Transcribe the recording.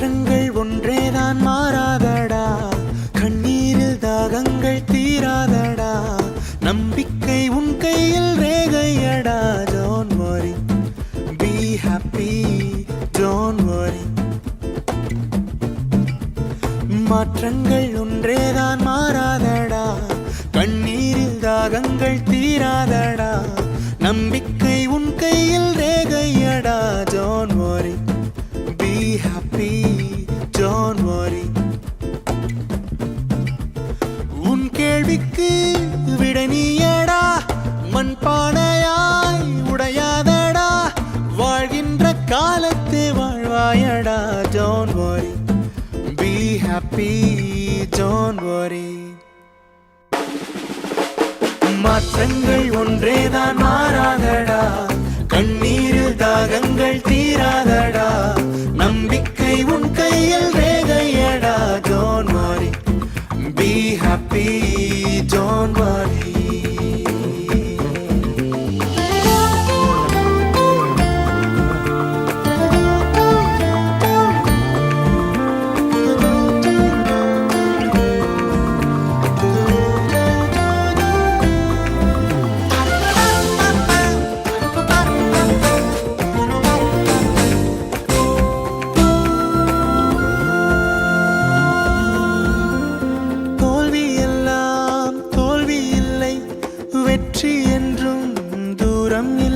மாற்றங்கள் ஒன்றேதான் மாறாதடா, கண்ணீரில் தாகங்கள் தீராதடா, நம்பிக்கை உன் கையில் ரேகையடா. Don't worry, be happy, don't worry. மாற்றங்கள் ஒன்றேதான் மாறாதடா, கண்ணீரில் தாகங்கள் தீராதடா, நம்பிக்கை உன் கையில் ரேகையடா. Don't worry, be happy, don't worry. உன் கேள்விக்கு விடை நீயடா, மண்பானையாய் உடையாதடா, வாழ்கின்ற காலத்தே வாழ்வாயடா. Don't worry, be happy, don't worry. மாற்றங்கள் ஒன்றேதான் மாறாதடா, கண்ணீரில் தாகங்கள் தீராதடா, நம்பிக்கை உன் கையில் ரேகையடா. Don't worry, be happy, don't worry. வெற்றி என்றும் தூரம் இல்லை.